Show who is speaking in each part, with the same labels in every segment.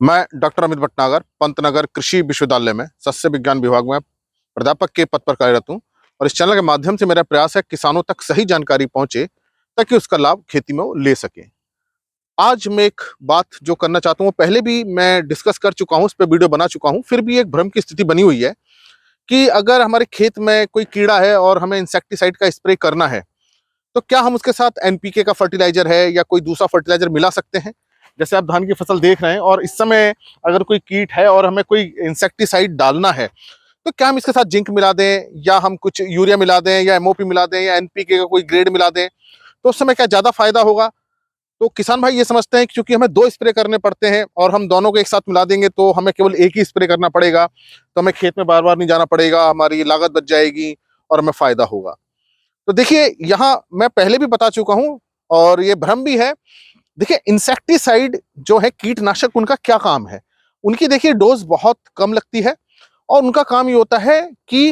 Speaker 1: मैं डॉक्टर अमित भटनागर पंतनगर कृषि विश्वविद्यालय में सस्य विज्ञान विभाग में प्राध्यापक के पद पर कार्यरत हूँ। और इस चैनल के माध्यम से मेरा प्रयास है किसानों तक सही जानकारी पहुंचे ताकि उसका लाभ खेती में वो ले सके। आज मैं एक बात जो करना चाहता हूँ, पहले भी मैं डिस्कस कर चुका हूँ, उस पर वीडियो बना चुका हूँ, फिर भी एक भ्रम की स्थिति बनी हुई है कि अगर हमारे खेत में कोई कीड़ा है और हमें इंसेक्टिसाइड का स्प्रे करना है तो क्या हम उसके साथ एनपीके का फर्टिलाइजर है या कोई दूसरा फर्टिलाइजर मिला सकते हैं। जैसे आप धान की फसल देख रहे हैं और इस समय अगर कोई कीट है और हमें कोई इंसेक्टिसाइड डालना है तो क्या हम इसके साथ जिंक मिला दें या हम कुछ यूरिया मिला दें या एमओपी मिला दें या एनपीके का कोई ग्रेड मिला दें, तो उस समय क्या ज्यादा फायदा होगा। तो किसान भाई ये समझते हैं कि चूंकि हमें दो स्प्रे करने पड़ते हैं और हम दोनों को एक साथ मिला देंगे तो हमें केवल एक ही स्प्रे करना पड़ेगा, तो हमें खेत में बार बार नहीं जाना पड़ेगा, हमारी लागत बच जाएगी और हमें फायदा होगा। तो देखिए यहाँ मैं पहले भी बता चुका हूं और ये भ्रम भी है। देखिए इंसेक्टिसाइड जो है कीटनाशक, उनका क्या काम है। उनकी देखिए डोज बहुत कम लगती है और उनका काम ये होता है कि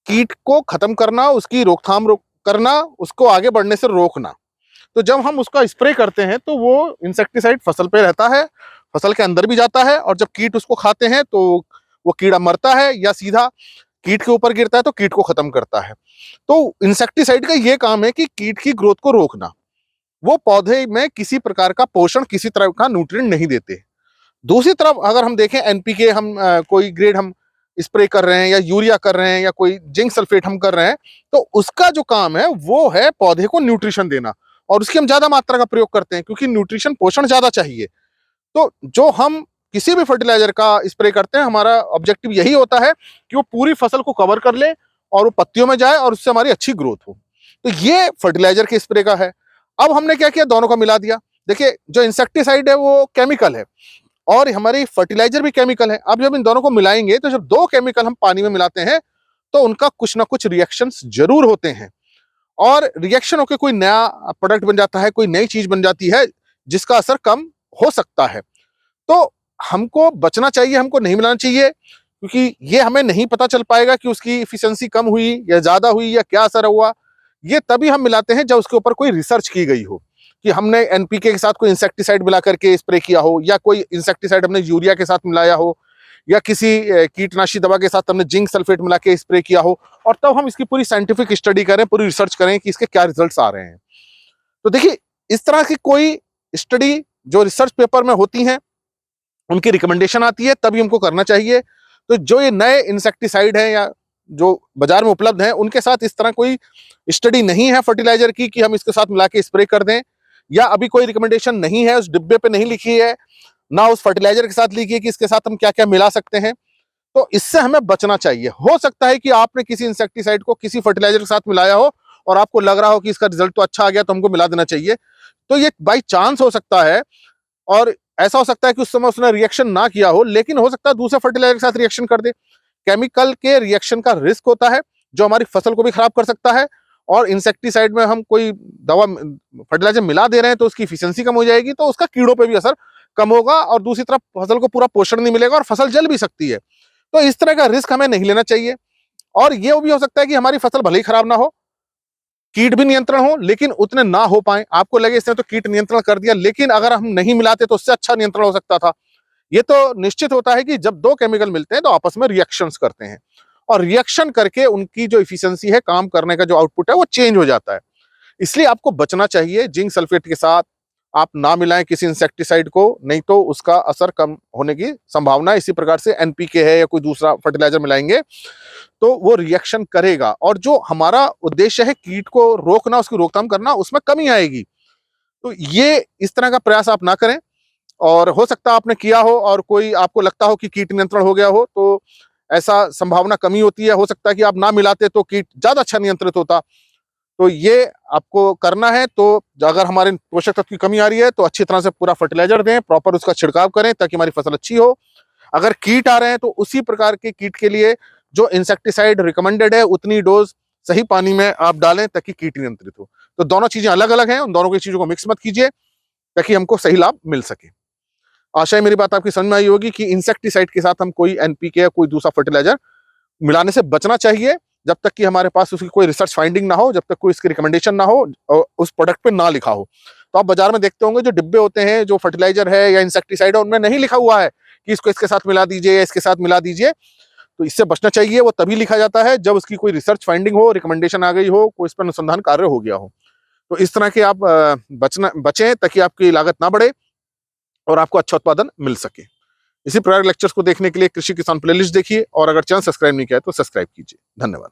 Speaker 1: कीट को खत्म करना, उसकी रोकथाम करना, उसको आगे बढ़ने से रोकना। तो जब हम उसका स्प्रे करते हैं तो वो इंसेक्टिसाइड फसल पे रहता है, फसल के अंदर भी जाता है और जब कीट उसको खाते हैं तो वो कीड़ा मरता है या सीधा कीट के ऊपर गिरता है तो कीट को खत्म करता है। तो इंसेक्टिसाइड का ये काम है कि कीट की ग्रोथ को रोकना। वो पौधे में किसी प्रकार का पोषण, किसी तरह का न्यूट्रिएंट नहीं देते। दूसरी तरफ अगर हम देखें एनपीके हम कोई ग्रेड हम स्प्रे कर रहे हैं या यूरिया कर रहे हैं या कोई जिंक सल्फेट हम कर रहे हैं, तो उसका जो काम है वो है पौधे को न्यूट्रिशन देना और उसकी हम ज्यादा मात्रा का प्रयोग करते हैं क्योंकि न्यूट्रिशन पोषण ज्यादा चाहिए। तो जो हम किसी भी फर्टिलाइजर का स्प्रे करते हैं, हमारा ऑब्जेक्टिव यही होता है कि वो पूरी फसल को कवर कर ले और वो पत्तियों में जाए और उससे हमारी अच्छी ग्रोथ हो। तो ये फर्टिलाइजर के स्प्रे का है। अब हमने क्या किया, दोनों को मिला दिया। देखिए जो इंसेक्टिसाइड है वो केमिकल है और हमारी फर्टिलाइजर भी केमिकल है। अब जब इन दोनों को मिलाएंगे तो जब दो केमिकल हम पानी में मिलाते हैं तो उनका कुछ ना कुछ रिएक्शंस जरूर होते हैं और रिएक्शन होकर कोई नया प्रोडक्ट बन जाता है, कोई नई चीज बन जाती है जिसका असर कम हो सकता है। तो हमको बचना चाहिए, हमको नहीं मिलाना चाहिए क्योंकि ये हमें नहीं पता चल पाएगा कि उसकी इफिशियंसी कम हुई या ज्यादा हुई या क्या असर हुआ। ये तभी हम मिलाते हैं जब उसके ऊपर कोई रिसर्च की गई हो कि हमने एनपीके के साथ कोई इंसेक्टिसाइड मिला करके स्प्रे किया हो या कोई इंसेक्टिसाइड हमने यूरिया के साथ मिलाया हो या किसी कीटनाशी दवा के साथ हमने जिंक सल्फेट मिला के स्प्रे किया हो, और तब हम इसकी पूरी साइंटिफिक स्टडी करें, पूरी रिसर्च करें कि इसके क्या रिजल्ट्स आ रहे हैं। तो देखिए इस तरह की कोई स्टडी जो रिसर्च पेपर में होती है, उनकी रिकमेंडेशन आती है, तभी हमको करना चाहिए। तो जो ये नए इंसेक्टिसाइड हैं या जो बाजार में उपलब्ध हैं, उनके साथ इस तरह कोई स्टडी नहीं है फर्टिलाइजर की कि हम इसके साथ मिला के स्प्रे कर दें, या अभी कोई रिकमेंडेशन नहीं है, उस डिब्बे पे नहीं लिखी है, ना उस फर्टिलाइजर के साथ लिखी है कि इसके साथ हम क्या क्या मिला सकते हैं। तो इससे हमें बचना चाहिए। हो सकता है कि आपने किसी इंसेक्टिसाइड को किसी फर्टिलाइजर के साथ मिलाया हो और आपको लग रहा हो कि इसका रिजल्ट तो अच्छा आ गया तो हमको मिला देना चाहिए। तो ये बाई चांस हो सकता है और ऐसा हो सकता है कि उस समय उसने रिएक्शन ना किया हो, लेकिन हो सकता है दूसरे फर्टिलाइजर के साथ रिएक्शन कर दे। केमिकल के रिएक्शन का रिस्क होता है जो हमारी फसल को भी खराब कर सकता है, और इंसेक्टिसाइड में हम कोई दवा फर्टिलाइजर मिला दे रहे हैं तो उसकी इफिशियंसी कम हो जाएगी, तो उसका कीड़ों पे भी असर कम होगा और दूसरी तरफ फसल को पूरा पोषण नहीं मिलेगा और फसल जल भी सकती है। तो इस तरह का रिस्क हमें नहीं लेना चाहिए। और ये भी हो सकता है कि हमारी फसल भले ही खराब ना हो, कीट भी नियंत्रण हो, लेकिन उतने ना हो पाए। आपको लगे इसने तो कीट नियंत्रण कर दिया, लेकिन अगर हम नहीं मिलाते तो उससे अच्छा नियंत्रण हो सकता था। ये तो निश्चित होता है कि जब दो केमिकल मिलते हैं तो आपस में रिएक्शंस करते हैं और रिएक्शन करके उनकी जो इफिशियंसी है, काम करने का जो आउटपुट है, वो चेंज हो जाता है। इसलिए आपको बचना चाहिए। जिंक सल्फेट के साथ आप ना मिलाएं किसी इंसेक्टिसाइड को, नहीं तो उसका असर कम होने की संभावना है। इसी प्रकार से एनपीके है या कोई दूसरा फर्टिलाइजर मिलाएंगे तो वो रिएक्शन करेगा और जो हमारा उद्देश्य है कीट को रोकना, उसकी रोकथाम करना, उसमें कमी आएगी। तो ये इस तरह का प्रयास आप ना करें। और हो सकता है आपने किया हो और कोई आपको लगता हो कि कीट नियंत्रण हो गया हो, तो ऐसा संभावना कमी होती है। हो सकता है कि आप ना मिलाते तो कीट ज्यादा अच्छा नियंत्रित होता। तो ये आपको करना है। तो अगर हमारे पोषक तत्व की कमी आ रही है तो अच्छी तरह से पूरा फर्टिलाइजर दें, प्रॉपर उसका छिड़काव करें ताकि हमारी फसल अच्छी हो। अगर कीट आ रहे हैं तो उसी प्रकार के कीट के लिए जो इंसेक्टिसाइड रिकमेंडेड है उतनी डोज सही पानी में आप डालें ताकि कीट नियंत्रित हो। तो दोनों चीजें अलग अलग हैं, उन दोनों की चीजों को मिक्स मत कीजिए ताकि हमको सही लाभ मिल सके। आशा है मेरी बात आपकी समझ में आई होगी कि इंसेक्टिसाइड के साथ हम कोई एनपीके या कोई दूसरा फर्टिलाइजर मिलाने से बचना चाहिए जब तक कि हमारे पास उसकी कोई रिसर्च फाइंडिंग ना हो, जब तक कोई इसकी रिकमेंडेशन ना हो और उस प्रोडक्ट पे ना लिखा हो। तो आप बाजार में देखते होंगे जो डिब्बे होते हैं, जो फर्टिलाइजर है या इंसेक्टिसाइड है, उनमें नहीं लिखा हुआ है कि इसको इसके साथ मिला दीजिए या इसके साथ मिला दीजिए। तो इससे बचना चाहिए। वो तभी लिखा जाता है जब उसकी कोई रिसर्च फाइंडिंग हो, रिकमेंडेशन आ गई हो, कोई इस पर अनुसंधान कार्य हो गया हो। तो इस तरह के आप बचें ताकि आपकी लागत ना बढ़े और आपको अच्छा उत्पादन मिल सके। इसी प्रकार लेक्चर्स को देखने के लिए कृषि किसान प्लेलिस्ट देखिए और अगर चैनल सब्सक्राइब नहीं किया है तो सब्सक्राइब कीजिए। धन्यवाद।